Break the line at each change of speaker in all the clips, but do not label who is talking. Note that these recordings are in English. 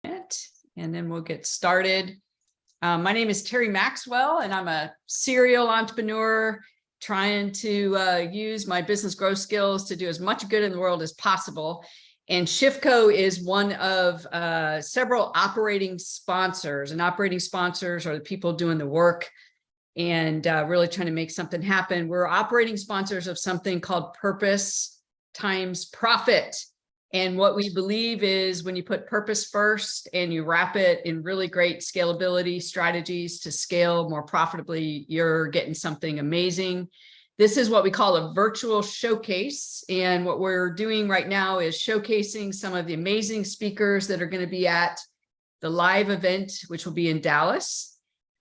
And then we'll get started. My name is Terri Maxwell, and I'm a serial entrepreneur trying to use my business growth skills to do as much good in the world as possible. And Shiftco is one of several operating sponsors, and operating sponsors are the people doing the work and really trying to make something happen. We're operating sponsors of something called Purpose times Profit. And what we believe is when you put purpose first and you wrap it in really great scalability strategies to scale more profitably, you're getting something amazing. This is what we call a virtual showcase. And what we're doing right now is showcasing some of the amazing speakers that are going to be at the live event, which will be in Dallas.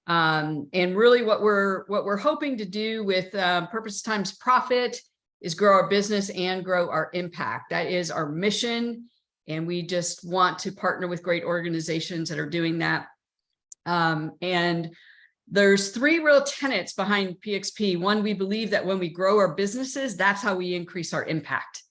And really what we're hoping to do with Purpose times Profit is grow our business and grow our impact. That is our mission. And we just want to partner with great organizations that are doing that. And there's three real tenets behind PXP. One, we believe that when we grow our businesses, that's how we increase our impact.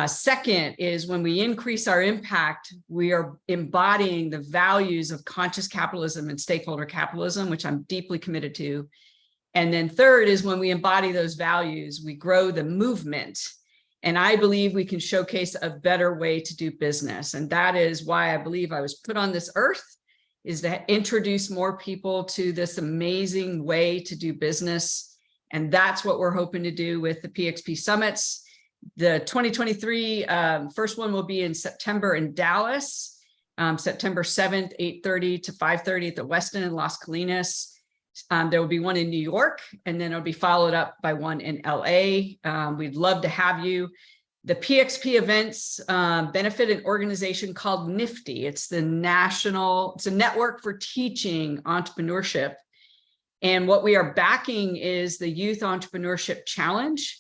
Second is when we increase our impact, we are embodying the values of conscious capitalism and stakeholder capitalism, which I'm deeply committed to. And then third is when we embody those values, we grow the movement. And I believe we can showcase a better way to do business. And that is why I believe I was put on this earth, is to introduce more people to this amazing way to do business. And that's what we're hoping to do with the PXP Summits. The 2023 first one will be in September in Dallas, September 7th, 8:30 to 5:30 at the Westin in Las Colinas. There will be one in New York, and then it'll be followed up by one in LA. We'd love to have you. The PXP events benefit an organization called NIFTY. It's a network for teaching entrepreneurship. And what we are backing is the Youth Entrepreneurship Challenge.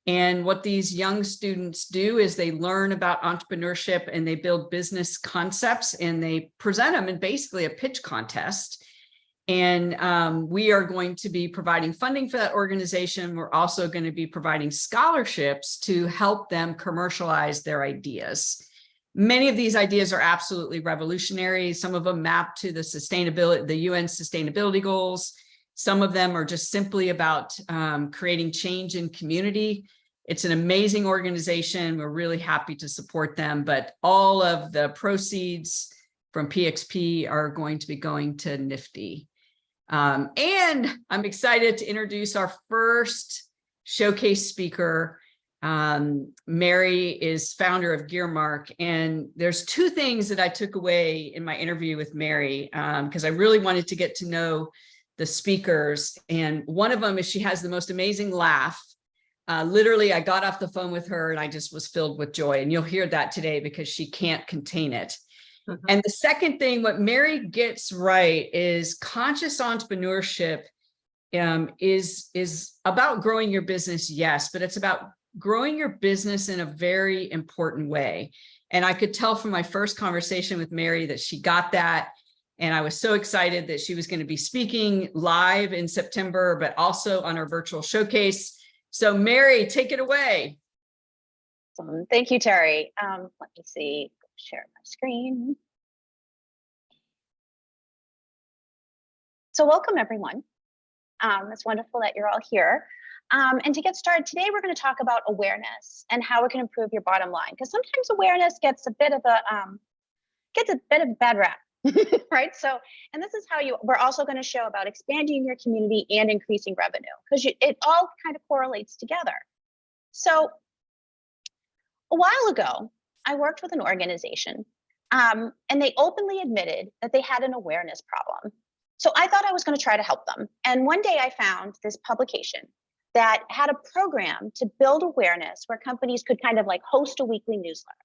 And what these young students do is they learn about entrepreneurship and they build business concepts and they present them in basically a pitch contest. And we are going to be providing funding for that organization. We're also going to be providing scholarships to help them commercialize their ideas. Many of these ideas are absolutely revolutionary. Some of them map to the UN sustainability goals. Some of them are just simply about creating change in community. It's an amazing organization. We're really happy to support them, but all of the proceeds from PXP are going to be going to NIFTY. And I'm excited to introduce our first showcase speaker. Mary is founder of Gearmark. And there's two things that I took away in my interview with Mary, because I really wanted to get to know the speakers. And one of them is she has the most amazing laugh. Literally, I got off the phone with her and I just was filled with joy. And you'll hear that today because she can't contain it. And the second thing, what Mary gets right is conscious entrepreneurship is about growing your business, yes, but it's about growing your business in a very important way. And I could tell from my first conversation with Mary that she got that. And I was so excited that she was going to be speaking live in September, but also on our virtual showcase. So Mary, take it away.
Thank you, Terri. Let me see. Share my screen. So welcome, everyone. It's wonderful that you're all here. And to get started, today we're going to talk about awareness and how it can improve your bottom line. Because sometimes awareness gets a bit of a bad rap, right? So, and this is how we're also going to show about expanding your community and increasing revenue, because it all kind of correlates together. So a while ago, I worked with an organization and they openly admitted that they had an awareness problem. So I thought I was going to try to help them. And one day I found this publication that had a program to build awareness where companies could kind of like host a weekly newsletter.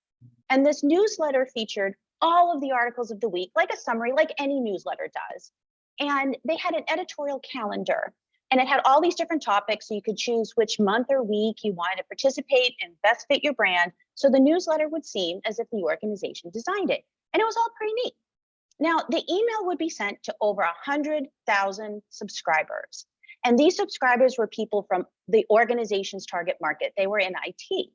And this newsletter featured all of the articles of the week, like a summary, like any newsletter does. And they had an editorial calendar. And it had all these different topics, so you could choose which month or week you wanted to participate and best fit your brand. So the newsletter would seem as if the organization designed it. And it was all pretty neat. Now, the email would be sent to over 100,000 subscribers. And these subscribers were people from the organization's target market. They were in IT.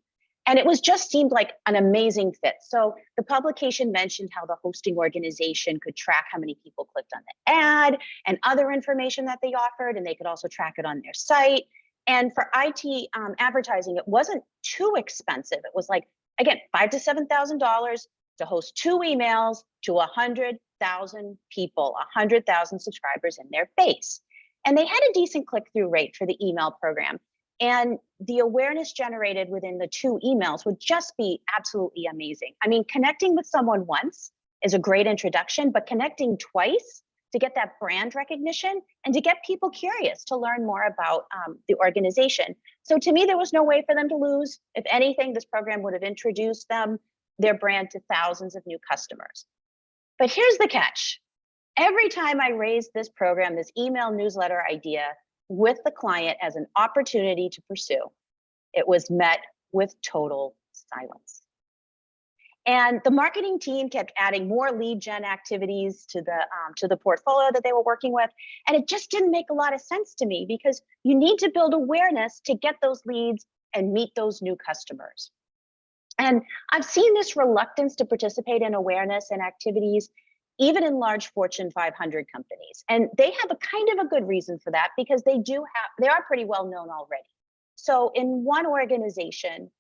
And it was just seemed like an amazing fit. So the publication mentioned how the hosting organization could track how many people clicked on the ad and other information that they offered, and they could also track it on their site. And for IT advertising, it wasn't too expensive. It was like, again, $5,000 to $7,000 to host 2 emails to 100,000 people, 100,000 subscribers in their base. And they had a decent click-through rate for the email program. And the awareness generated within the 2 emails would just be absolutely amazing. I mean, connecting with someone once is a great introduction, but connecting twice to get that brand recognition and to get people curious to learn more about the organization. So to me, there was no way for them to lose. If anything, this program would have introduced their brand to thousands of new customers. But here's the catch. Every time I raised this program, this email newsletter idea with the client as an opportunity to pursue, it was met with total silence. And the marketing team kept adding more lead gen activities to the portfolio that they were working with. And it just didn't make a lot of sense to me, because you need to build awareness to get those leads and meet those new customers. And I've seen this reluctance to participate in awareness and activities even in large Fortune 500 companies. And they have a kind of a good reason for that, because they are pretty well known already. So in one organization,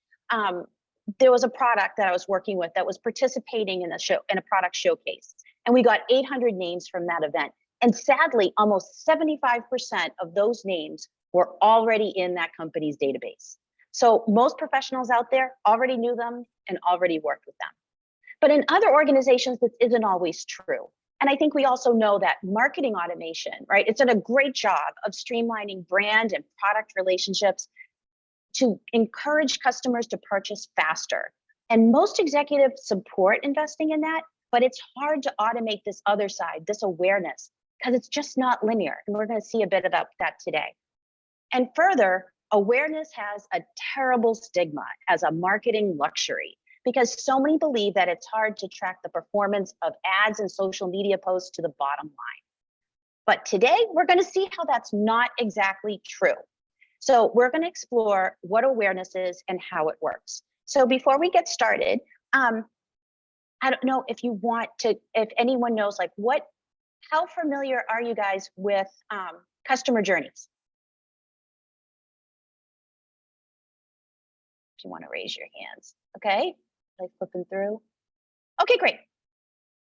there was a product that I was working with that was participating in a product showcase. And we got 800 names from that event. And sadly, almost 75% of those names were already in that company's database. So most professionals out there already knew them and already worked with them. But in other organizations, this isn't always true. And I think we also know that marketing automation, right? It's done a great job of streamlining brand and product relationships to encourage customers to purchase faster. And most executives support investing in that, but it's hard to automate this other side, this awareness, because it's just not linear. And we're going to see a bit about that today. And further, awareness has a terrible stigma as a marketing luxury, because so many believe that it's hard to track the performance of ads and social media posts to the bottom line. But today, we're going to see how that's not exactly true. So we're going to explore what awareness is and how it works. So before we get started, I don't know if anyone knows, like, how familiar are you guys with customer journeys? If you want to raise your hands, okay? Like flipping through. Okay, great.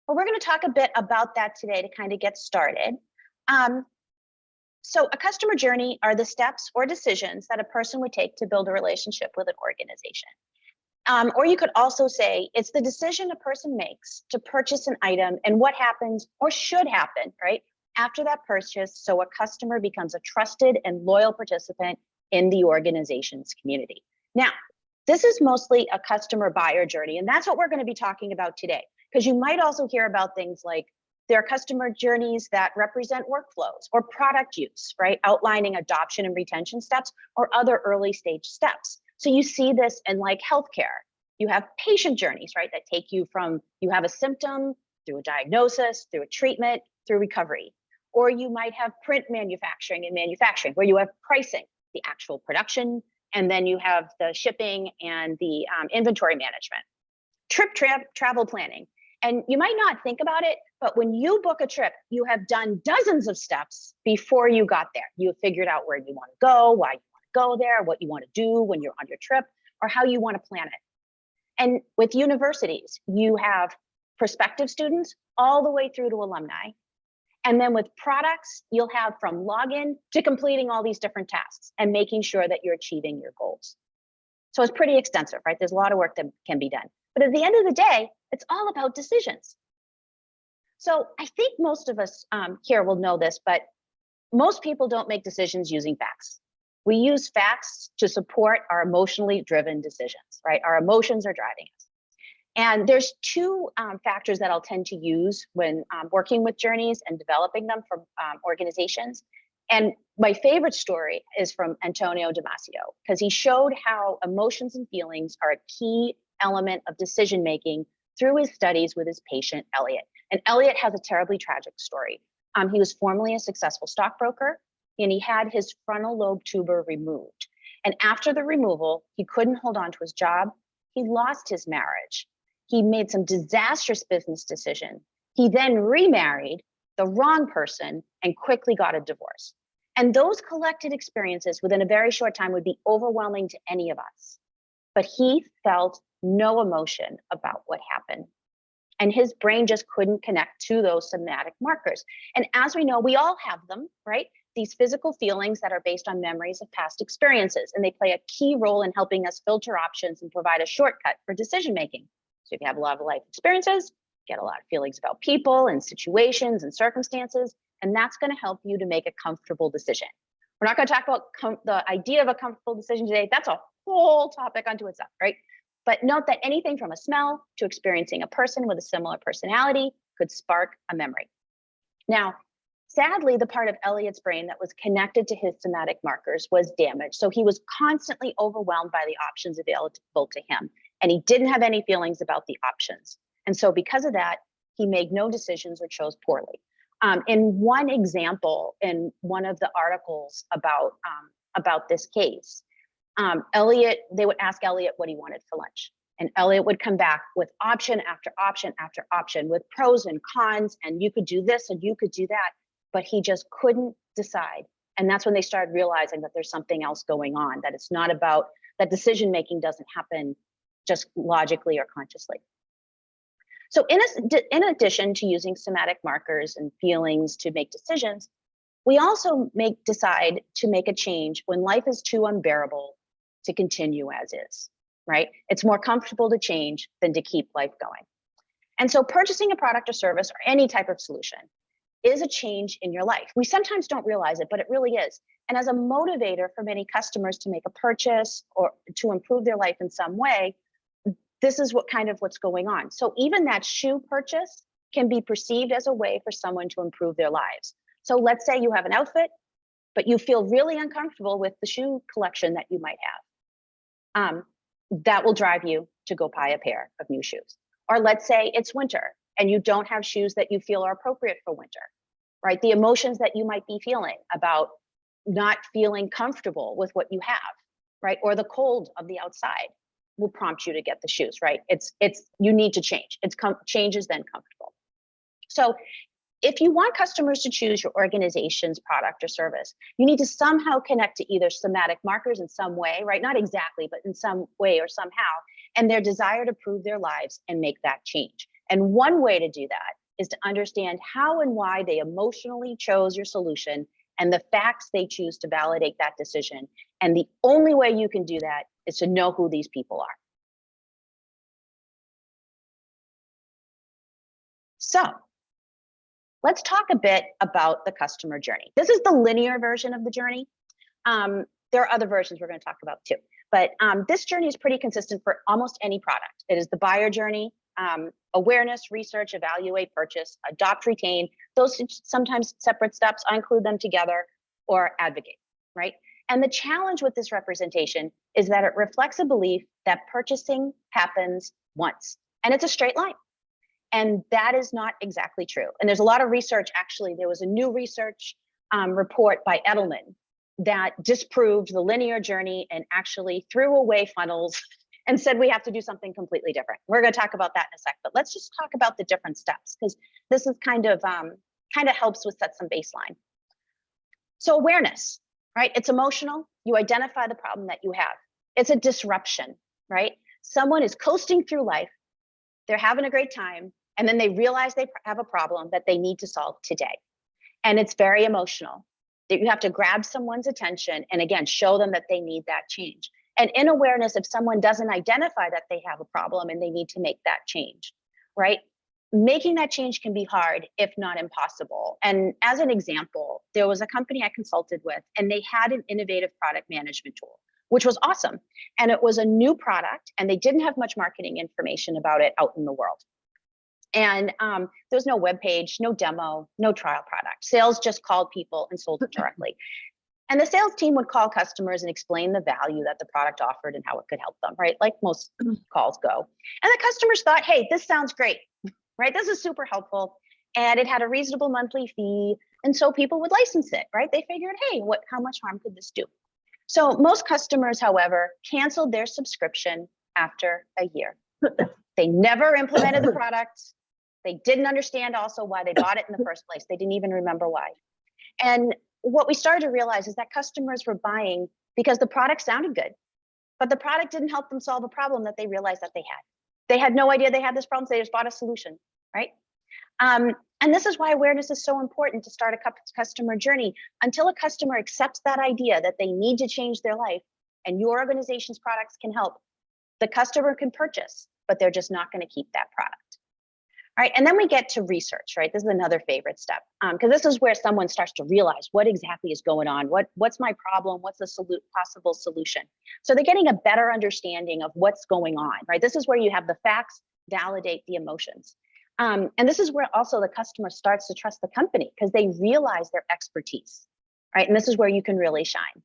Well, we're going to talk a bit about that today to kind of get started. So a customer journey are the steps or decisions that a person would take to build a relationship with an organization. Or you could also say it's the decision a person makes to purchase an item and what happens or should happen, right, after that purchase, so a customer becomes a trusted and loyal participant in the organization's community. Now, this is mostly a customer buyer journey, and that's what we're going to be talking about today, because you might also hear about things like there are customer journeys that represent workflows or product use, right? Outlining adoption and retention steps or other early stage steps. So you see this in like healthcare. You have patient journeys, right? That take you from, you have a symptom through a diagnosis, through a treatment, through recovery. Or you might have print manufacturing and manufacturing, where you have pricing, the actual production, and then you have the shipping and the inventory management. Trip travel planning. And you might not think about it, but when you book a trip, you have done dozens of steps before you got there. You have figured out where you want to go, why you want to go there, what you want to do when you're on your trip, or how you want to plan it. And with universities, you have prospective students all the way through to alumni. And then with products, you'll have from login to completing all these different tasks and making sure that you're achieving your goals. So it's pretty extensive, right? There's a lot of work that can be done. But at the end of the day, it's all about decisions. So I think most of us here will know this, but most people don't make decisions using facts. We use facts to support our emotionally driven decisions, right? Our emotions are driving us. And there's 2 factors that I'll tend to use when working with journeys and developing them for organizations. And my favorite story is from Antonio Damasio, because he showed how emotions and feelings are a key element of decision-making through his studies with his patient, Elliot. And Elliot has a terribly tragic story. He was formerly a successful stockbroker, and he had his frontal lobe tumor removed. And after the removal, he couldn't hold on to his job, He lost his marriage. He made some disastrous business decision. He then remarried the wrong person and quickly got a divorce. And those collected experiences within a very short time would be overwhelming to any of us. But he felt no emotion about what happened. And his brain just couldn't connect to those somatic markers. And as we know, we all have them, right? These physical feelings that are based on memories of past experiences, and they play a key role in helping us filter options and provide a shortcut for decision making. So if you have a lot of life experiences, get a lot of feelings about people and situations and circumstances, and that's going to help you to make a comfortable decision. We're not going to talk about the idea of a comfortable decision today. That's a whole topic unto itself, right? But note that anything from a smell to experiencing a person with a similar personality could spark a memory. Now, sadly, the part of Elliot's brain that was connected to his somatic markers was damaged. So he was constantly overwhelmed by the options available to him, and he didn't have any feelings about the options. And so because of that, he made no decisions or chose poorly. In one example, in one of the articles about this case, they would ask Elliot what he wanted for lunch. And Elliot would come back with option after option after option with pros and cons, and you could do this and you could do that, but he just couldn't decide. And that's when they started realizing that there's something else going on, that it's not about, that decision-making doesn't happen just logically or consciously. So in addition to using somatic markers and feelings to make decisions, we also decide to make a change when life is too unbearable to continue as is, right? It's more comfortable to change than to keep life going. And so purchasing a product or service or any type of solution is a change in your life. We sometimes don't realize it, but it really is. And as a motivator for many customers to make a purchase or to improve their life in some way, this is what's going on. So even that shoe purchase can be perceived as a way for someone to improve their lives. So let's say you have an outfit, but you feel really uncomfortable with the shoe collection that you might have. That will drive you to go buy a pair of new shoes. Or let's say it's winter and you don't have shoes that you feel are appropriate for winter, right? The emotions that you might be feeling about not feeling comfortable with what you have, right? Or the cold of the outside will prompt you to get the shoes, right? You need to change. Change is then comfortable. So if you want customers to choose your organization's product or service, you need to somehow connect to either somatic markers in some way, right? Not exactly, but in some way or somehow, and their desire to prove their lives and make that change. And one way to do that is to understand how and why they emotionally chose your solution and the facts they choose to validate that decision. And the only way you can do that is to know who these people are. So let's talk a bit about the customer journey. This is the linear version of the journey. There are other versions we're going to talk about too, but this journey is pretty consistent for almost any product. It is the buyer journey, awareness, research, evaluate, purchase, adopt, retain. Those sometimes separate steps. I include them together, or advocate, right? And the challenge with this representation is that it reflects a belief that purchasing happens once, and it's a straight line. And that is not exactly true. And there's a lot of research, actually, there was a new research report by Edelman that disproved the linear journey and actually threw away funnels and said we have to do something completely different. We're going to talk about that in a sec, but let's just talk about the different steps, because this is kind of helps with set some baseline. So awareness, right? It's emotional. You identify the problem that you have. It's a disruption, right? Someone is coasting through life. They're having a great time. And then they realize they have a problem that they need to solve today. And it's very emotional. That you have to grab someone's attention and again, show them that they need that change. And in awareness, if someone doesn't identify that they have a problem and they need to make that change, right? Making that change can be hard, if not impossible. And as an example, there was a company I consulted with, and they had an innovative product management tool, which was awesome. And it was a new product, and they didn't have much marketing information about it out in the world. And there's no web page, no demo, no trial product. Sales just called people and sold it directly. And the sales team would call customers and explain the value that the product offered and how it could help them, right? Like most calls go. And the customers thought, hey, this sounds great, right? This is super helpful. And it had a reasonable monthly fee. And so people would license it, right? They figured, hey, how much harm could this do? So most customers, however, canceled their subscription after a year. They never implemented the product. They didn't understand also why they bought it in the first place. They didn't even remember why. And what we started to realize is that customers were buying because the product sounded good, but the product didn't help them solve a problem that they realized that they had. They had no idea they had this problem, so they just bought a solution, right? And this is why awareness is so important to start a customer journey. Until a customer accepts that idea that they need to change their life and your organization's products can help, the customer can purchase, but they're just not going to keep that product. All right, and then we get to research, right? This is another favorite step, because this is where someone starts to realize what exactly is going on. What's my problem? What's the possible solution? So they're getting a better understanding of what's going on, right? This is where you have the facts validate the emotions. And this is where also the customer starts to trust the company because they realize their expertise, right? And this is where you can really shine.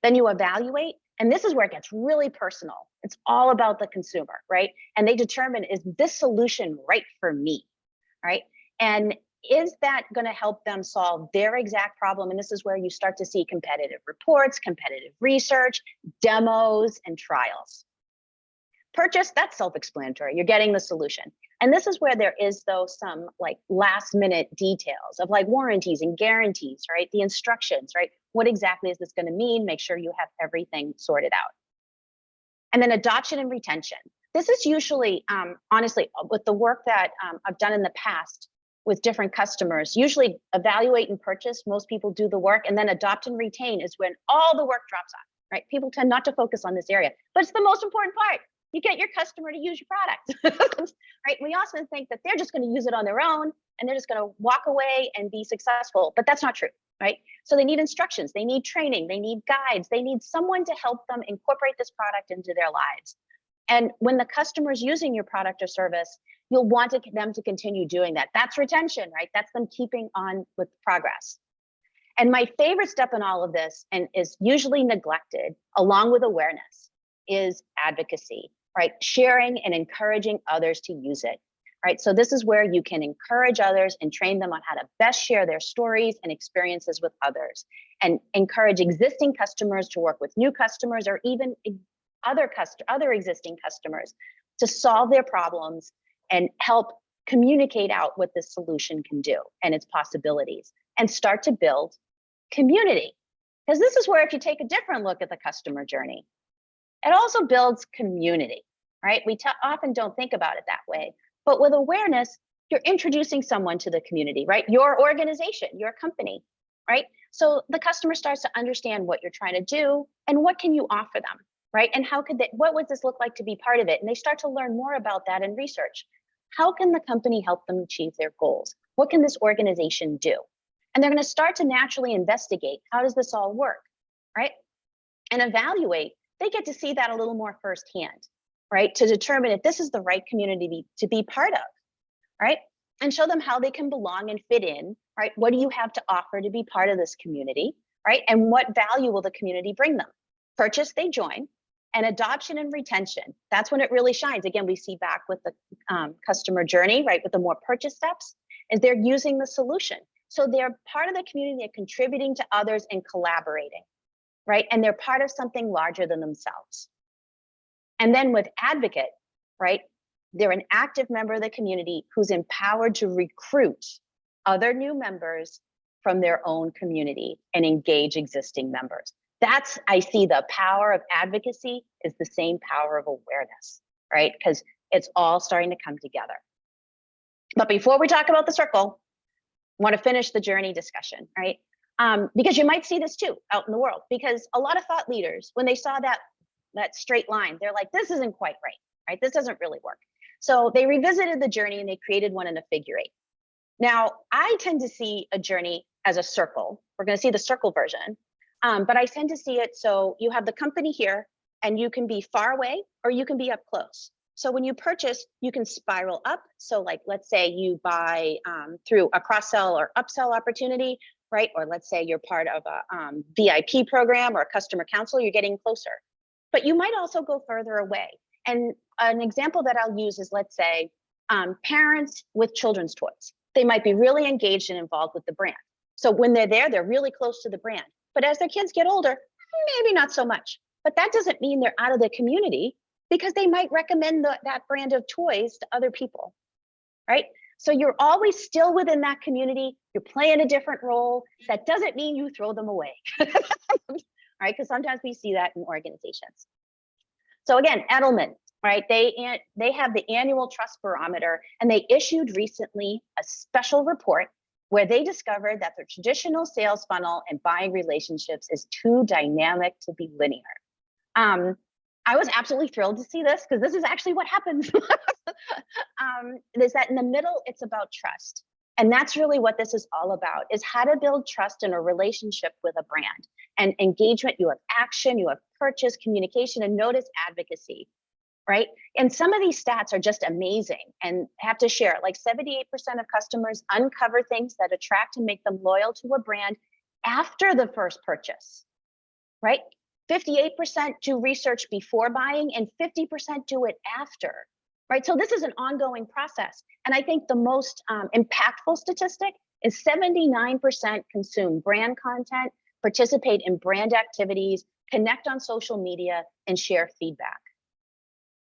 Then you evaluate, and this is where it gets really personal. It's all about the consumer, right? And they determine, is this solution right for me, right? And is that going to help them solve their exact problem? And this is where you start to see competitive reports, competitive research, demos, and trials. Purchase, that's self-explanatory. You're getting the solution. And this is where there is, though, some like last minute details of like warranties and guarantees, right? The instructions, right? What exactly is this going to mean? Make sure you have everything sorted out. And then adoption and retention. This is usually, honestly, with the work that I've done in the past with different customers, usually evaluate and purchase, most people do the work, and then adopt and retain is when all the work drops off, right? People tend not to focus on this area, but it's the most important part. You get your customer to use your product, right? We often think that they're just going to use it on their own and they're just going to walk away and be successful, but that's not true, right? So they need instructions, they need training, they need guides, they need someone to help them incorporate this product into their lives. And when the customer's using your product or service, you'll want them to continue doing that. That's retention, right? That's them keeping on with progress. And my favorite step in all of this, and is usually neglected along with awareness, is advocacy, right? Sharing and encouraging others to use it, right? So this is where you can encourage others and train them on how to best share their stories and experiences with others, and encourage existing customers to work with new customers or even other existing customers to solve their problems and help communicate out what this solution can do and its possibilities, and start to build community. Because this is where, if you take a different look at the customer journey, it also builds community, right? We often don't think about it that way, but with awareness, you're introducing someone to the community, right? Your organization, your company, right? So the customer starts to understand what you're trying to do and what can you offer them, right? And what would this look like to be part of it? And they start to learn more about that in research. How can the company help them achieve their goals? What can this organization do? And they're going to start to naturally investigate, how does this all work, right? And evaluate. They get to see that a little more firsthand, right? To determine if this is the right community to be part of, right? And show them how they can belong and fit in, right? What do you have to offer to be part of this community, right? And what value will the community bring them? Purchase, they join. And adoption and retention, that's when it really shines. Again, we see back with the customer journey, right? With the more purchase steps, is they're using the solution. So they're part of the community, they're contributing to others and collaborating, right? And they're part of something larger than themselves. And then with advocate, right? They're an active member of the community who's empowered to recruit other new members from their own community and engage existing members. I see the power of advocacy is the same power of awareness, right? Because it's all starting to come together. But before we talk about the circle, I want to finish the journey discussion, right? Because you might see this too out in the world, because a lot of thought leaders, when they saw that straight line, they're like, this isn't quite right? This doesn't really work. So they revisited the journey and they created one in a figure 8. Now, I tend to see a journey as a circle. We're going to see the circle version, but I tend to see it so you have the company here and you can be far away or you can be up close. So when you purchase, you can spiral up. So like, let's say you buy through a cross-sell or upsell opportunity, right? Or let's say you're part of a VIP program or a customer council, you're getting closer. But you might also go further away. And an example that I'll use is, let's say, parents with children's toys. They might be really engaged and involved with the brand. So when they're there, they're really close to the brand. But as their kids get older, maybe not so much. But that doesn't mean they're out of the community. because they might recommend that brand of toys to other people, right? So you're always still within that community. You're playing a different role. That doesn't mean you throw them away, right? Because sometimes we see that in organizations. So again, Edelman, right? They have the annual trust barometer, and they issued recently a special report where they discovered that the traditional sales funnel and buying relationships is too dynamic to be linear. I was absolutely thrilled to see this, because this is actually what happens. Is that in the middle, it's about trust. And that's really what this is all about, is how to build trust in a relationship with a brand. And engagement, you have action, you have purchase, communication, and notice advocacy, right? And some of these stats are just amazing, and I have to share, like 78% of customers uncover things that attract and make them loyal to a brand after the first purchase, right? 58% do research before buying, and 50% do it after, right? So this is an ongoing process. And I think the most impactful statistic is 79% consume brand content, participate in brand activities, connect on social media, and share feedback.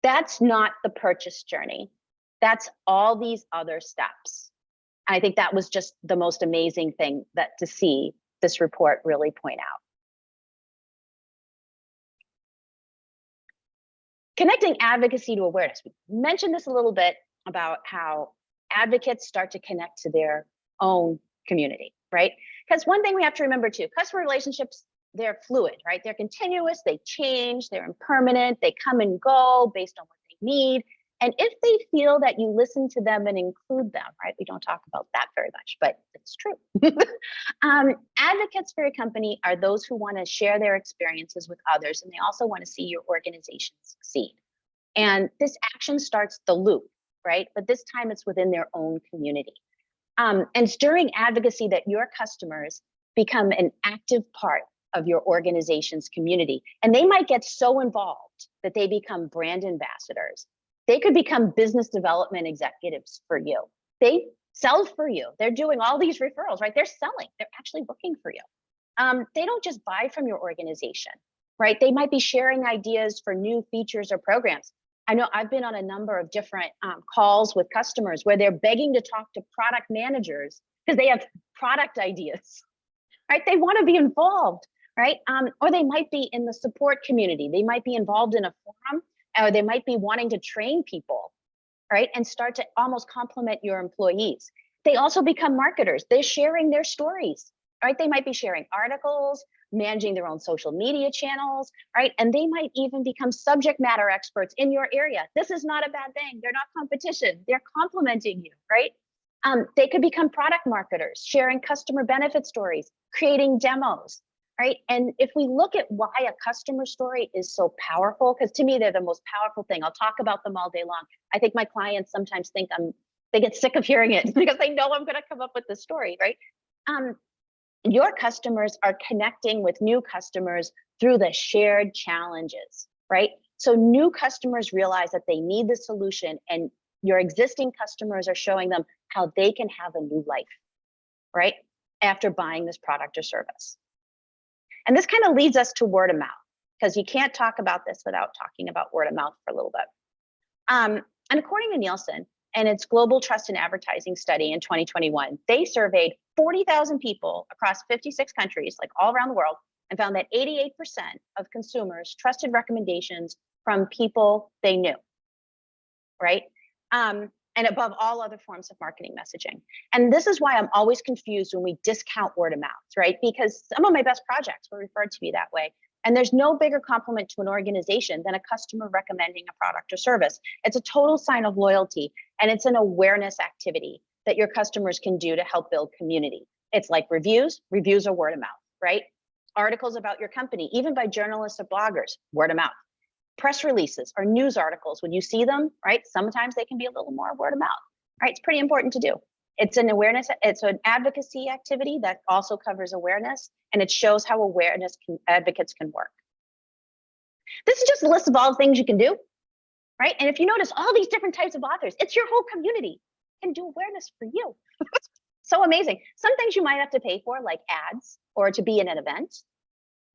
That's not the purchase journey. That's all these other steps. I think that was just the most amazing thing that to see this report really point out. Connecting advocacy to awareness. We mentioned this a little bit about how advocates start to connect to their own community, right? Because one thing we have to remember too, customer relationships, they're fluid, right? They're continuous, they change, they're impermanent, they come and go based on what they need. And if they feel that you listen to them and include them, right? We don't talk about that very much, but it's true. Advocates for your company are those who want to share their experiences with others, and they also want to see your organization succeed. And this action starts the loop, right? But this time it's within their own community. And it's during advocacy that your customers become an active part of your organization's community. And they might get so involved that they become brand ambassadors. They could become business development executives for you. They sell for you. They're doing all these referrals, right? They're selling. They're actually booking for you. They don't just buy from your organization, right? They might be sharing ideas for new features or programs. I know I've been on a number of different calls with customers where they're begging to talk to product managers because they have product ideas, right? They want to be involved, right? Or they might be in the support community. They might be involved in a forum, or they might be wanting to train people, right? And start to almost complement your employees. They also become marketers. They're sharing their stories, right? They might be sharing articles, managing their own social media channels, right? And they might even become subject matter experts in your area. This is not a bad thing. They're not competition. They're complementing you, right? They could become product marketers, sharing customer benefit stories, creating demos, right? And if we look at why a customer story is so powerful, because to me, they're the most powerful thing. I'll talk about them all day long. I think my clients sometimes think they get sick of hearing it because they know I'm going to come up with the story, right? Your customers are connecting with new customers through the shared challenges, right? So new customers realize that they need the solution, and your existing customers are showing them how they can have a new life, right? After buying this product or service. And this kind of leads us to word of mouth, because you can't talk about this without talking about word of mouth for a little bit. And according to Nielsen and its Global Trust in Advertising study in 2021, they surveyed 40,000 people across 56 countries, like all around the world, and found that 88% of consumers trusted recommendations from people they knew, right? And above all other forms of marketing messaging. And this is why I'm always confused when we discount word of mouth, right? Because some of my best projects were referred to me that way. And there's no bigger compliment to an organization than a customer recommending a product or service. It's a total sign of loyalty, and it's an awareness activity that your customers can do to help build community. It's like reviews. Reviews are word of mouth, right? Articles about your company, even by journalists or bloggers, word of mouth. Press releases or news articles, when you see them, right? Sometimes they can be a little more word of mouth, right? It's pretty important to do. It's an awareness, it's an advocacy activity that also covers awareness, and it shows how advocates can work. This is just a list of all the things you can do, right? And if you notice all these different types of authors, it's your whole community can do awareness for you. So amazing. Some things you might have to pay for, like ads or to be in an event,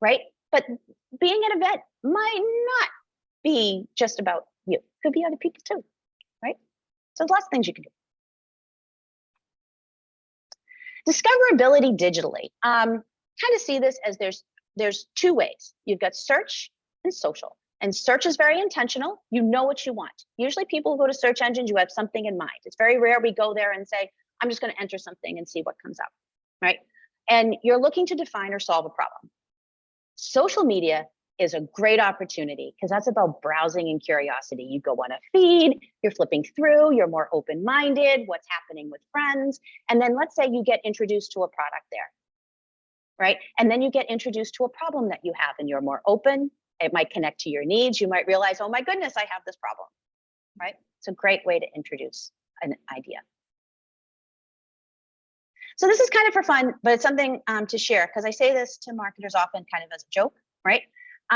right? But being an event might not be just about you. It could be other people too, right? So there's lots of things you can do. Discoverability digitally. Kind of see this as there's two ways. You've got search and social. And search is very intentional. You know what you want. Usually people who go to search engines, you have something in mind. It's very rare we go there and say, I'm just going to enter something and see what comes up, right? And you're looking to define or solve a problem. Social media is a great opportunity because that's about browsing and curiosity. You go on a feed, you're flipping through, you're more open-minded, what's happening with friends. And then let's say you get introduced to a product there, right? And then you get introduced to a problem that you have and you're more open. It might connect to your needs. You might realize, oh my goodness, I have this problem, right? It's a great way to introduce an idea. So this is kind of for fun, but it's something to share because I say this to marketers often kind of as a joke, right?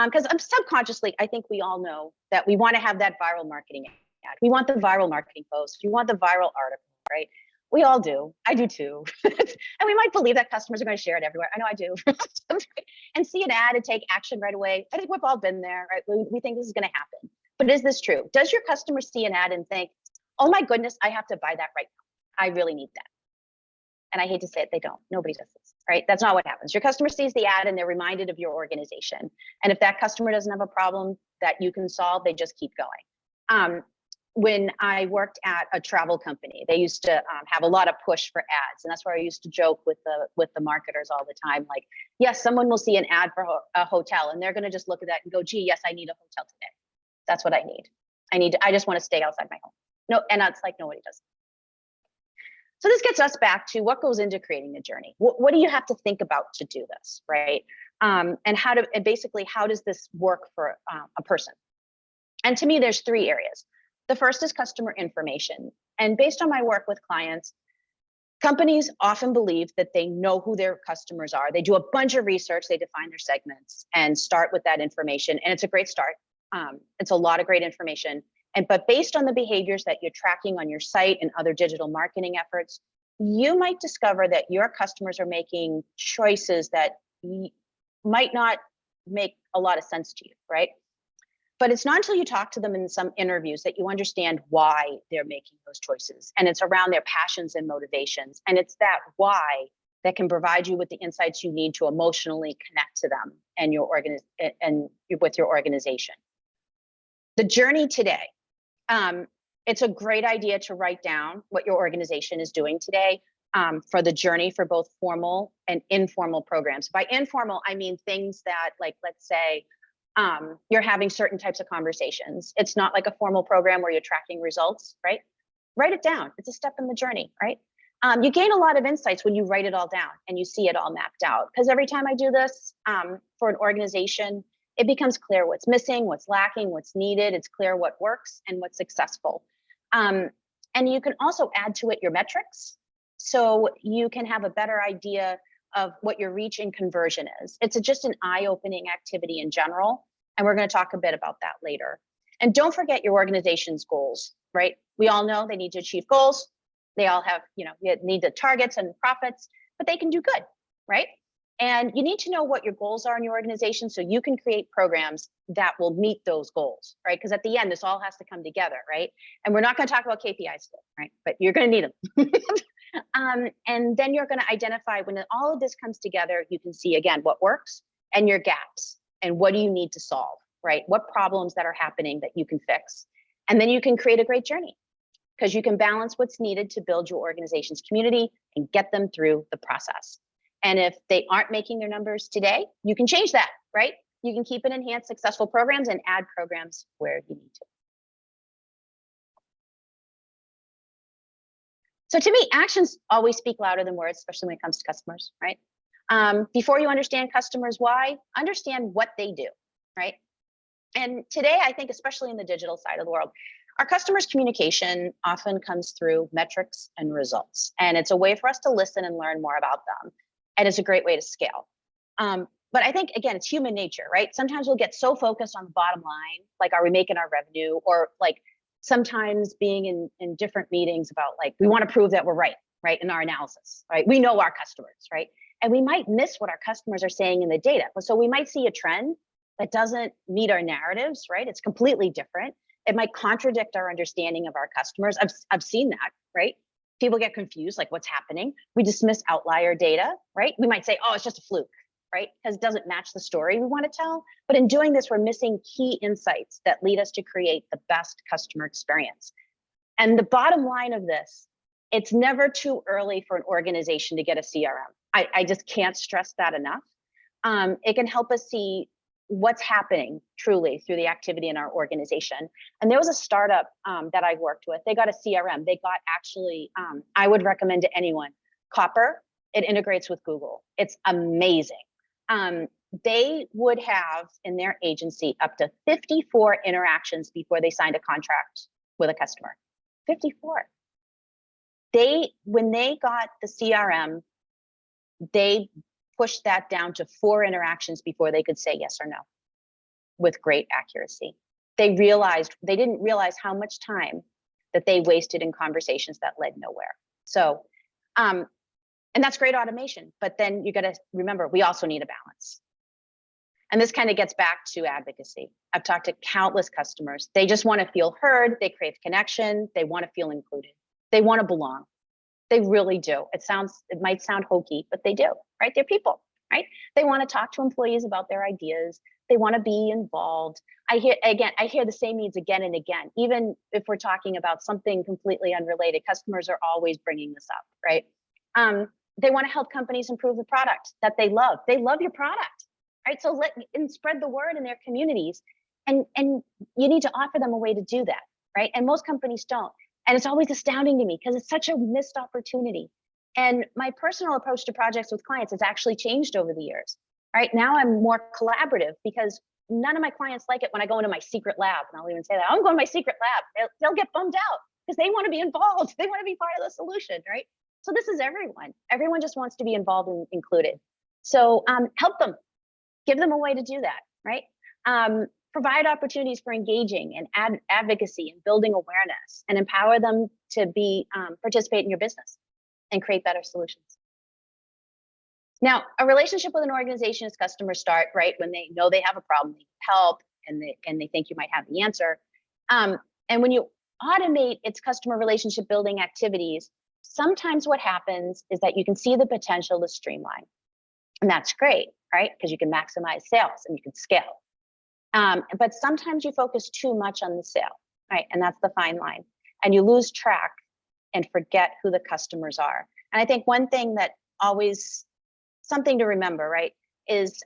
Because subconsciously, I think we all know that we want to have that viral marketing ad. We want the viral marketing post. We want the viral article, right? We all do. I do too. And we might believe that customers are going to share it everywhere. I know I do. And see an ad and take action right away. I think we've all been there, right? We think this is going to happen. But is this true? Does your customer see an ad and think, oh my goodness, I have to buy that right now. I really need that. And I hate to say it, they don't. Nobody does this, right? That's not what happens. Your customer sees the ad and they're reminded of your organization. And if that customer doesn't have a problem that you can solve, they just keep going. When I worked at a travel company, they used to have a lot of push for ads. And that's where I used to joke with the marketers all the time. Like, yes, someone will see an ad for a hotel and they're going to just look at that and go, gee, yes, I need a hotel today. That's what I need. I just want to stay outside my home. No, and it's like nobody does. So this gets us back to what goes into creating the journey. What do you have to think about to do this, right? And basically, how does this work for a person? And to me, there's three areas. The first is customer information. And based on my work with clients, companies often believe that they know who their customers are. They do a bunch of research, they define their segments and start with that information. And it's a great start. It's a lot of great information. But based on the behaviors that you're tracking on your site and other digital marketing efforts, you might discover that your customers are making choices that might not make a lot of sense to you, right? But it's not until you talk to them in some interviews that you understand why they're making those choices. And it's around their passions and motivations. And it's that why that can provide you with the insights you need to emotionally connect to them and with your organization. The journey today. It's a great idea to write down what your organization is doing today for the journey for both formal and informal programs. By informal, I mean things that, like, let's say, you're having certain types of conversations. It's not like a formal program where you're tracking results, right? Write it down. It's a step in the journey, right? You gain a lot of insights when you write it all down and you see it all mapped out. Because every time I do this for an organization, it becomes clear what's missing, what's lacking, what's needed. It's clear what works and what's successful. And you can also add to it your metrics. So you can have a better idea of what your reach and conversion is. It's just an eye-opening activity in general. And we're going to talk a bit about that later. And don't forget your organization's goals, right? We all know they need to achieve goals. They all have, you need the targets and profits, but they can do good, right? And you need to know what your goals are in your organization so you can create programs that will meet those goals, right? Because at the end, this all has to come together, right? And we're not going to talk about KPIs today, right? But you're going to need them. And then you're going to identify when all of this comes together, you can see, again, what works and your gaps and what do you need to solve, right? What problems that are happening that you can fix. And then you can create a great journey because you can balance what's needed to build your organization's community and get them through the process. And if they aren't making their numbers today, you can change that, right? You can keep and enhance successful programs and add programs where you need to. So to me, actions always speak louder than words, especially when it comes to customers, right? Before you understand customers' why, understand what they do, right? And today, I think, especially in the digital side of the world, our customers' communication often comes through metrics and results. And it's a way for us to listen and learn more about them. And it's a great way to scale. But I think, again, it's human nature, right? Sometimes we'll get so focused on the bottom line, like, are we making our revenue? Or like sometimes being in different meetings about, like, we want to prove that we're right in our analysis, right? We know our customers, right? And we might miss what our customers are saying in the data. So we might see a trend that doesn't meet our narratives, right? It's completely different. It might contradict our understanding of our customers. I've seen that, right? People get confused, like what's happening. We dismiss outlier data, right? We might say, oh, it's just a fluke, right? Because it doesn't match the story we want to tell. But in doing this, we're missing key insights that lead us to create the best customer experience. And the bottom line of this, it's never too early for an organization to get a CRM. I just can't stress that enough. It can help us see what's happening truly through the activity in our organization. And there was a startup that I worked with. They got a CRM. They got actually, I would recommend to anyone, Copper. It integrates with Google. It's amazing. They would have in their agency up to 54 interactions before they signed a contract with a customer. 54. When they got the CRM, they pushed that down to 4 interactions before they could say yes or no with great accuracy. They didn't realize how much time that they wasted in conversations that led nowhere. So, and that's great automation, but then you got to remember, we also need a balance. And this kind of gets back to advocacy. I've talked to countless customers. They just want to feel heard. They crave connection. They want to feel included. They want to belong. They really do. It might sound hokey, but they do, right? They're people, right? They want to talk to employees about their ideas. They want to be involved. I hear the same needs again and again. Even if we're talking about something completely unrelated, customers are always bringing this up, right? They want to help companies improve the product that they love. They love your product, right? So spread the word in their communities, and you need to offer them a way to do that, right? And most companies don't. And it's always astounding to me because it's such a missed opportunity. And my personal approach to projects with clients has actually changed over the years. Right now, I'm more collaborative because none of my clients like it when I go into my secret lab. And I'll even say that I'm going to my secret lab. They'll get bummed out because they want to be involved. They want to be part of the solution, right? So this is everyone. Everyone just wants to be involved and included. So help them, give them a way to do that, right? Provide opportunities for engaging and advocacy and building awareness, and empower them to participate in your business and create better solutions. Now, a relationship with an organization is customers start, right, when they know they have a problem, they need help, and they think you might have the answer. And when you automate its customer relationship building activities, sometimes what happens is that you can see the potential to streamline. And that's great, right? Because you can maximize sales and you can scale. But sometimes you focus too much on the sale, right? And that's the fine line. And you lose track and forget who the customers are. And I think one thing that always something to remember, right, is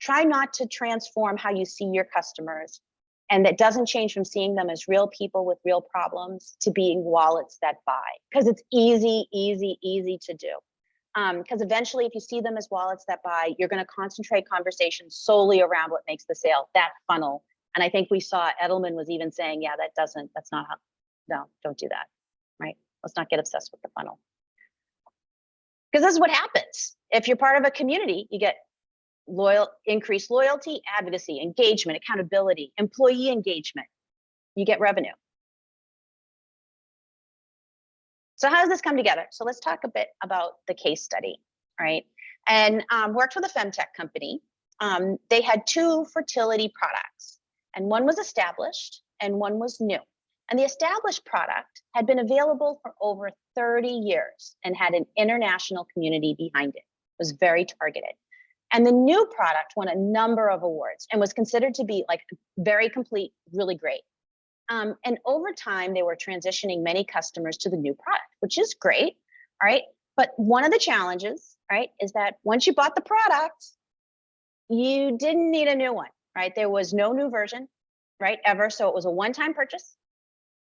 try not to transform how you see your customers. And that doesn't change from seeing them as real people with real problems to being wallets that buy, because it's easy to do. Because eventually, if you see them as wallets that buy, you're going to concentrate conversations solely around what makes the sale, that funnel. And I think we saw Edelman was even saying, yeah, that's not how, no, don't do that, right? Let's not get obsessed with the funnel. Because this is what happens. If you're part of a community, you get increased loyalty, advocacy, engagement, accountability, employee engagement. You get revenue. So how does this come together? So let's talk a bit about the case study, right? And worked with a femtech company. They had 2 fertility products, and one was established and one was new. And the established product had been available for over 30 years and had an international community behind it. It was very targeted. And the new product won a number of awards and was considered to be like very complete, really great. And over time, they were transitioning many customers to the new product, which is great, all right? But one of the challenges, right, is that once you bought the product, you didn't need a new one, right? There was no new version, right, ever. So it was a one-time purchase,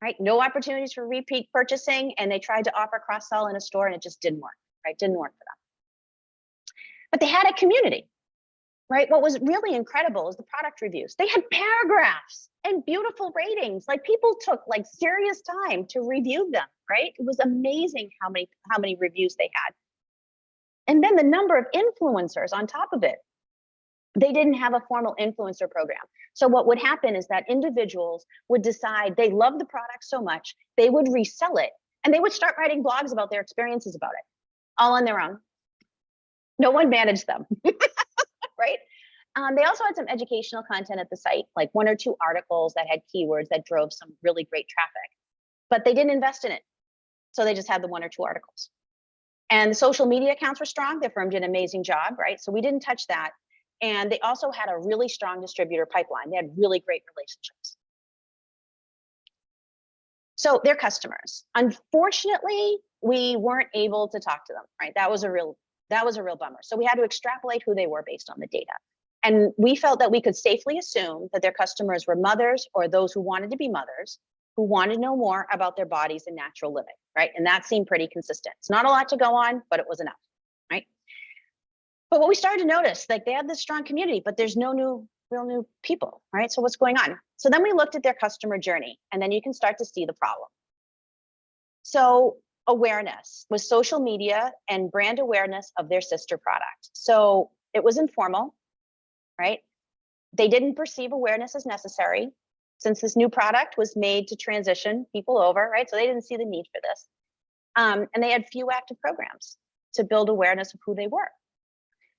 right? No opportunities for repeat purchasing. And they tried to offer cross-sell in a store and it just didn't work, right? Didn't work for them. But they had a community, right? What was really incredible is the product reviews. They had paragraphs and beautiful ratings. Like people took like serious time to review them, right? It was amazing how many reviews they had. And then the number of influencers on top of it. They didn't have a formal influencer program. So what would happen is that individuals would decide they love the product so much, they would resell it and they would start writing blogs about their experiences about it, all on their own. No one managed them, right? They also had some educational content at the site, like 1 or 2 articles that had keywords that drove some really great traffic, but they didn't invest in it. So they just had the 1 or 2 articles. And the social media accounts were strong. The firm did an amazing job, right? So we didn't touch that. And they also had a really strong distributor pipeline. They had really great relationships. So they're customers. Unfortunately, we weren't able to talk to them, right? That was a real bummer. So we had to extrapolate who they were based on the data. And we felt that we could safely assume that their customers were mothers or those who wanted to be mothers, who wanted to know more about their bodies and natural living, right? And that seemed pretty consistent. It's not a lot to go on, but it was enough, right? But what we started to notice, like they had this strong community, but there's no real new people, right? So what's going on? So then we looked at their customer journey, and then you can start to see the problem. So awareness was social media and brand awareness of their sister product. So it was informal, right? They didn't perceive awareness as necessary since this new product was made to transition people over, right? So they didn't see the need for this. And they had few active programs to build awareness of who they were.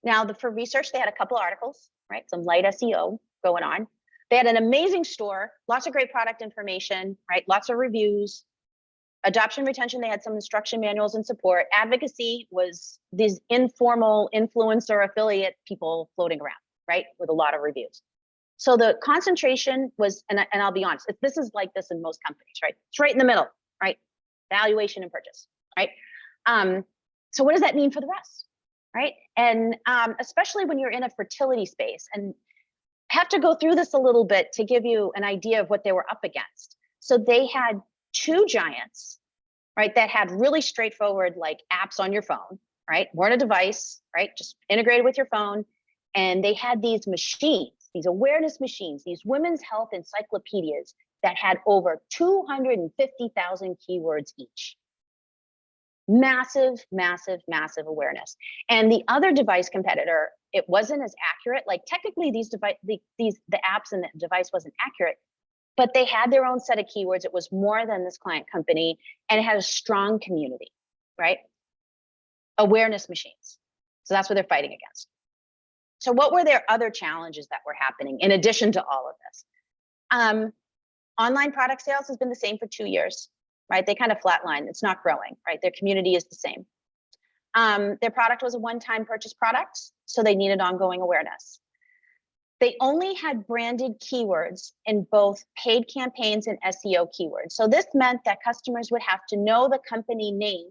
Now, for research, they had a couple articles, right? Some light SEO going on. They had an amazing store, lots of great product information, right? Lots of reviews. Adoption retention, they had some instruction manuals and support. Advocacy was these informal influencer affiliate people floating around, right? With a lot of reviews. So the concentration was, and I'll be honest, this is like this in most companies, right? It's right in the middle, right? Valuation and purchase, right? So what does that mean for the rest, right? And especially when you're in a fertility space, and have to go through this a little bit to give you an idea of what they were up against. So they had 2 giants, right? That had really straightforward like apps on your phone, right? Weren't a device, right? Just integrated with your phone. And they had these machines, these awareness machines, these women's health encyclopedias that had over 250,000 keywords each. Massive, massive, massive awareness. And the other device competitor, it wasn't as accurate. Like technically the apps and the device wasn't accurate, but they had their own set of keywords. It was more than this client company, and it had a strong community, right? Awareness machines. So that's what they're fighting against. So what were their other challenges that were happening in addition to all of this? Online product sales has been the same for 2 years, right? They kind of flatlined. It's not growing, right? Their community is the same. Their product was a one-time purchase product, so they needed ongoing awareness. They only had branded keywords in both paid campaigns and SEO keywords. So this meant that customers would have to know the company name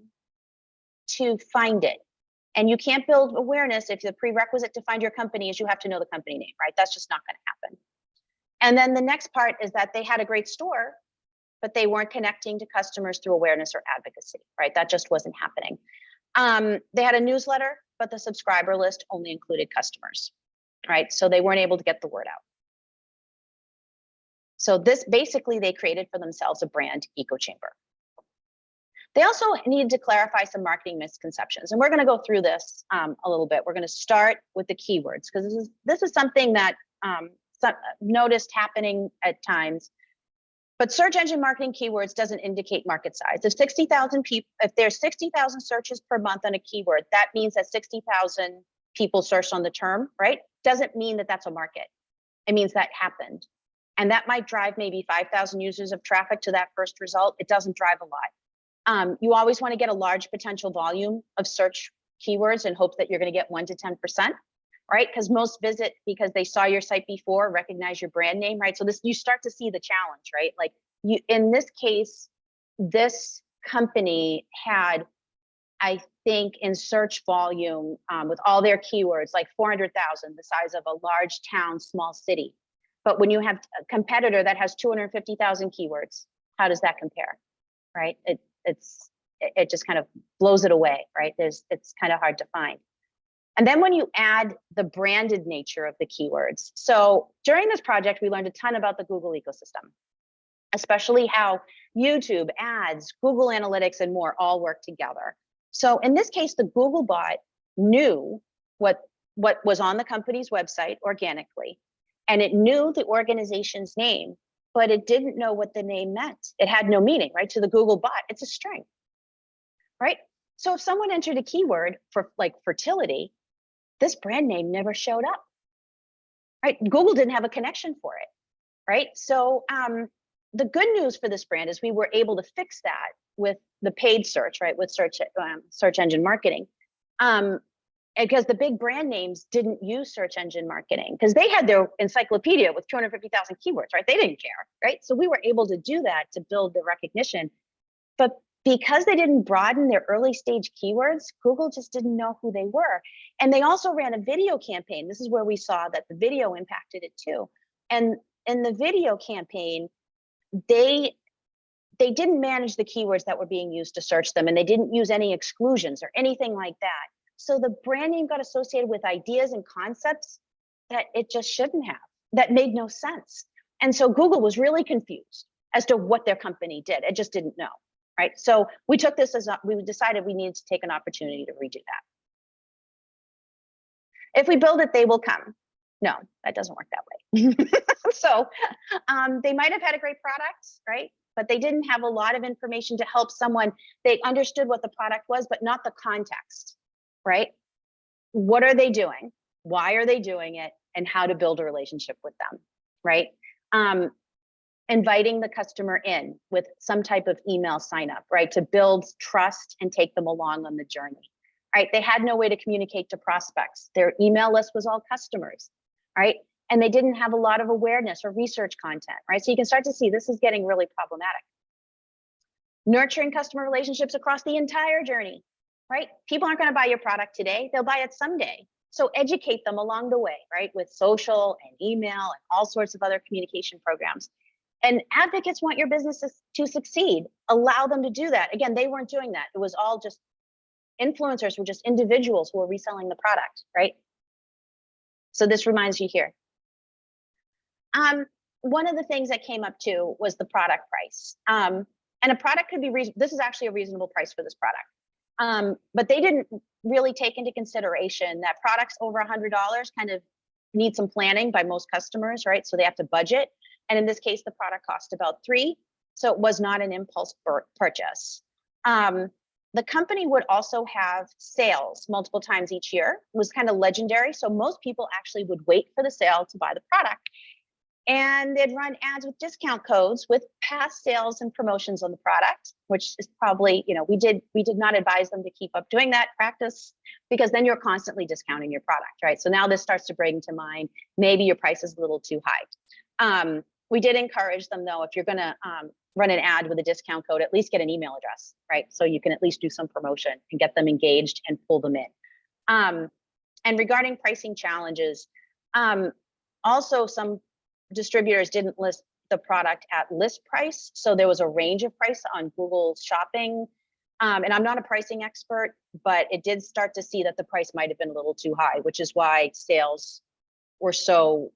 to find it. And you can't build awareness if the prerequisite to find your company is you have to know the company name, right? That's just not going to happen. And then the next part is that they had a great store, but they weren't connecting to customers through awareness or advocacy, right? That just wasn't happening. They had a newsletter, but the subscriber list only included customers, right? So they weren't able to get the word out. So this basically they created for themselves a brand echo chamber. They also needed to clarify some marketing misconceptions, and we're going to go through this a little bit. We're going to start with the keywords because this is something that noticed happening at times. But search engine marketing keywords doesn't indicate market size. If 60,000 people, if there's 60,000 searches per month on a keyword, that means that 60,000 people searched on the term, right? Doesn't mean that that's a market. It means that happened. And that might drive maybe 5,000 users of traffic to that first result. It doesn't drive a lot. You always want to get a large potential volume of search keywords and hope that you're going to get 1 to 10%, right? Because most visit because they saw your site before, recognize your brand name, right? So this, you start to see the challenge, right? Like you, in this case, this company had, I think in search volume with all their keywords, like 400,000, the size of a large town, small city. But when you have a competitor that has 250,000 keywords, how does that compare, right? It just kind of blows it away, right? It's kind of hard to find. And then when you add the branded nature of the keywords. So during this project, we learned a ton about the Google ecosystem, especially how YouTube, ads, Google Analytics, and more all work together. So in this case, the Google bot knew what was on the company's website organically, and it knew the organization's name, but it didn't know what the name meant. It had no meaning, right? To the Google bot, it's a string, right? So if someone entered a keyword for like fertility, this brand name never showed up. right? Google didn't have a connection for it, right? So the good news for this brand is we were able to fix that with the paid search, right? With search engine marketing. Because the big brand names didn't use search engine marketing because they had their encyclopedia with 250,000 keywords, right? They didn't care, right? So we were able to do that to build the recognition. But because they didn't broaden their early stage keywords, Google just didn't know who they were. And they also ran a video campaign. This is where we saw that the video impacted it too. And in the video campaign, they didn't manage the keywords that were being used to search them, and they didn't use any exclusions or anything like that. So the brand name got associated with ideas and concepts that it just shouldn't have, that made no sense. And so Google was really confused as to what their company did. It just didn't know, right? So we took this as, we decided we needed to take an opportunity to redo that. If we build it, they will come. No, that doesn't work that way. So they might have had a great product, right? But they didn't have a lot of information to help someone. They understood what the product was, but not the context, right? What are they doing? Why are they doing it? And how to build a relationship with them, right? Inviting the customer in with some type of email sign up, right? To build trust and take them along on the journey, right? They had no way to communicate to prospects. Their email list was all customers, right? And they didn't have a lot of awareness or research content, right? So you can start to see this is getting really problematic. Nurturing customer relationships across the entire journey, right? People aren't going to buy your product today, they'll buy it someday. So educate them along the way, right? With social and email and all sorts of other communication programs. And advocates want your business to succeed. Allow them to do that. Again, they weren't doing that. It was all just influencers, were just individuals who were reselling the product, right? So this reminds you here. One of the things that came up too was the product price. And a product could be, this is actually a reasonable price for this product. But they didn't really take into consideration that products over $100 kind of need some planning by most customers, right? So they have to budget. And in this case, the product cost about $3. So it was not an impulse purchase. The company would also have sales multiple times each year. It was kind of legendary. So most people actually would wait for the sale to buy the product. And they'd run ads with discount codes with past sales and promotions on the product, which is probably, you know, we did not advise them to keep up doing that practice, because then you're constantly discounting your product, right? So now this starts to bring to mind, maybe your price is a little too high. We did encourage them though, if you're gonna run an ad with a discount code, at least get an email address, right? So you can at least do some promotion and get them engaged and pull them in. And regarding pricing challenges, also some distributors didn't list the product at list price. So there was a range of price on Google Shopping. And I'm not a pricing expert, but it did start to see that the price might have been a little too high, which is why sales were so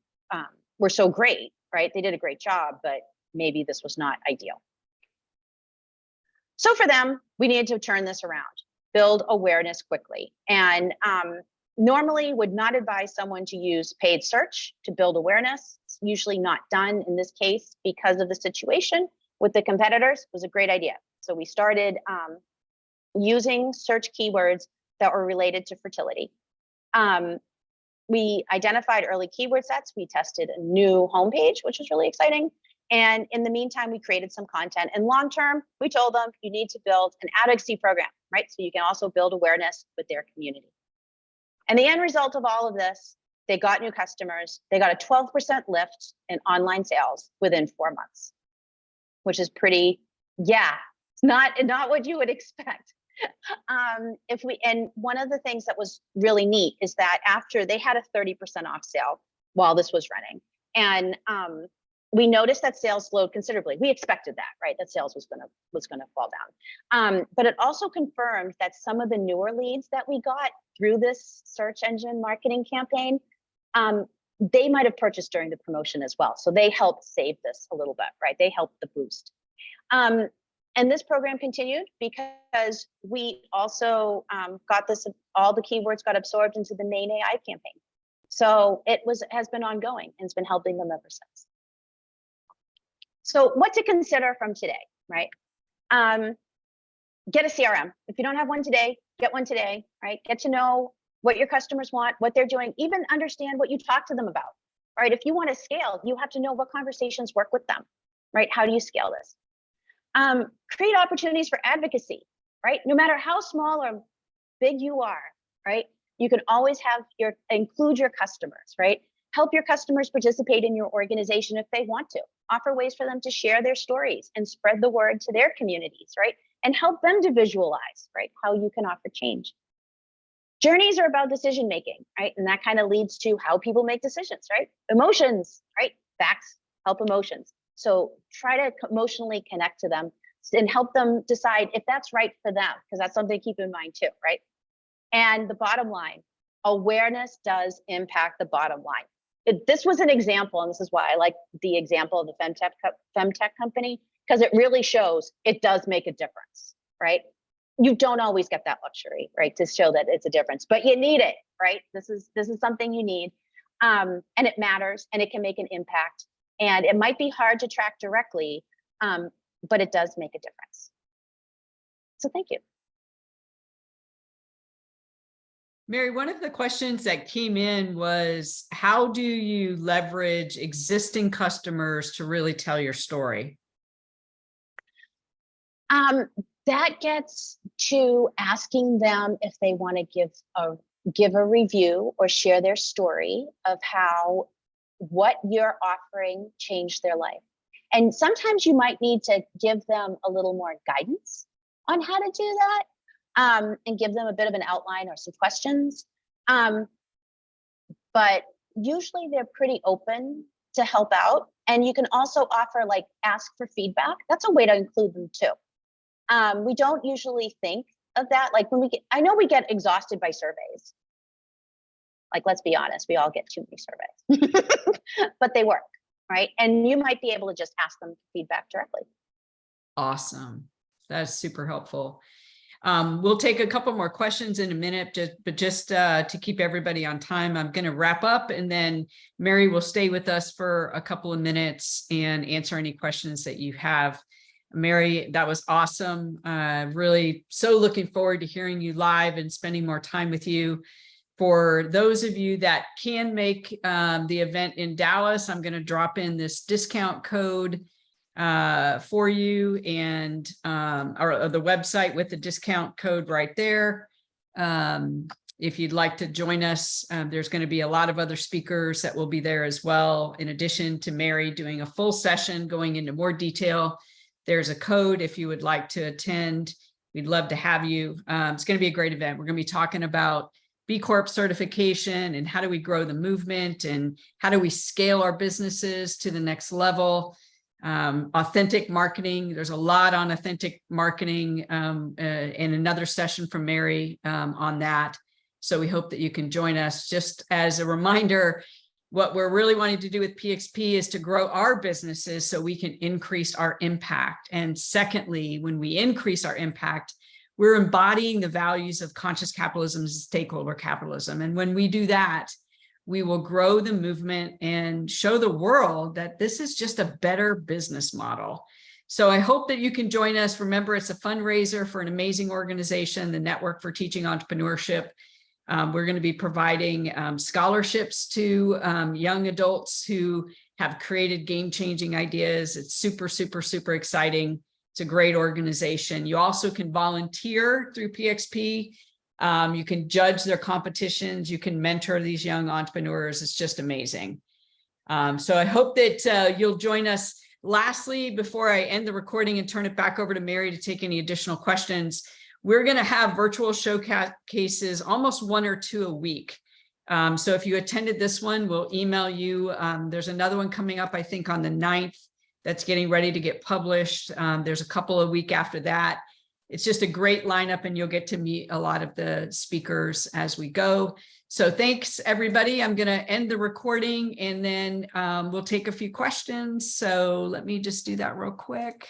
great, right? They did a great job, but maybe this was not ideal. So for them, we needed to turn this around, build awareness quickly. And normally would not advise someone to use paid search to build awareness. It's usually not done in this case because of the situation with the competitors. It was a great idea. So we started using search keywords that were related to fertility. We identified early keyword sets. We tested a new homepage, which was really exciting. And in the meantime, we created some content. And long-term, we told them you need to build an advocacy program, right? So you can also build awareness with their community. And the end result of all of this, they got new customers. They got a 12% lift in online sales within 4 months, which is pretty, yeah, not what you would expect. And one of the things that was really neat is that after they had a 30% off sale while this was running, and we noticed that sales slowed considerably. We expected that, right? That sales was gonna fall down. But it also confirmed that some of the newer leads that we got through this search engine marketing campaign, they might have purchased during the promotion as well. So they helped save this a little bit, right? They helped the boost. And this program continued because we also got this, all the keywords got absorbed into the main AI campaign. So has been ongoing and it's been helping them ever since. So what to consider from today, right? Get a CRM. If you don't have one today, get one today, right? Get to know what your customers want, what they're doing, even understand what you talk to them about, right? If you want to scale, you have to know what conversations work with them, right? How do you scale this? Create opportunities for advocacy, right? No matter how small or big you are, right? You can always include your customers, right? Help your customers participate in your organization if they want to. Offer ways for them to share their stories and spread the word to their communities, right? And help them to visualize, right? How you can offer change. Journeys are about decision making, right? And that kind of leads to how people make decisions, right? Emotions, right? Facts help emotions. So try to emotionally connect to them and help them decide if that's right for them, because that's something to keep in mind too, right? And the bottom line, awareness does impact the bottom line. This was an example, and this is why I like the example of the femtech company, because it really shows it does make a difference, right? You don't always get that luxury, right, to show that it's a difference, but you need it, right? This is something you need, and it matters, and it can make an impact, and it might be hard to track directly, but it does make a difference. So thank you.
Mary, one of the questions that came in was, how do you leverage existing customers to really tell your story?
That gets to asking them if they want to give a review or share their story of how what you're offering changed their life. And sometimes you might need to give them a little more guidance on how to do that, and give them a bit of an outline or some questions. But usually they're pretty open to help out. And you can also offer, like, ask for feedback. That's a way to include them too. We don't usually think of that. Like I know we get exhausted by surveys. Like, let's be honest, we all get too many surveys, but they work, right? And you might be able to just ask them for feedback directly.
Awesome. That's super helpful. We'll take a couple more questions in a minute, but just to keep everybody on time, I'm going to wrap up, and then Mary will stay with us for a couple of minutes and answer any questions that you have. Mary, that was awesome. Really so looking forward to hearing you live and spending more time with you. For those of you that can make the event in Dallas, I'm going to drop in this discount code for you, and or the website with the discount code right there. If you'd like to join us, there's going to be a lot of other speakers that will be there as well, in addition to Mary doing a full session going into more detail. There's a code if you would like to attend. We'd love to have you. It's going to be a great event. We're going to be talking about B Corp certification and how do we grow the movement and how do we scale our businesses to the next level. Authentic marketing. There's a lot on authentic marketing, and another session from Mary on that. So we hope that you can join us. Just as a reminder, what we're really wanting to do with PXP is to grow our businesses so we can increase our impact. And secondly, when we increase our impact, we're embodying the values of conscious capitalism and stakeholder capitalism. And when we do that, we will grow the movement and show the world that this is just a better business model. So I hope that you can join us. Remember, it's a fundraiser for an amazing organization, the Network for Teaching Entrepreneurship. We're going to be providing scholarships to young adults who have created game-changing ideas. It's super, super, super exciting. It's a great organization. You also can volunteer through PXP. You can judge their competitions. You can mentor these young entrepreneurs. It's just amazing. So I hope that you'll join us. Lastly, before I end the recording and turn it back over to Mary to take any additional questions, we're going to have virtual showcases almost 1 or 2 a week. So if you attended this one, we'll email you. There's another one coming up, I think, on the 9th that's getting ready to get published. There's a couple a week after that. It's just a great lineup, and you'll get to meet a lot of the speakers as we go. So thanks, everybody. I'm going to end the recording, and then we'll take a few questions. So let me just do that real quick.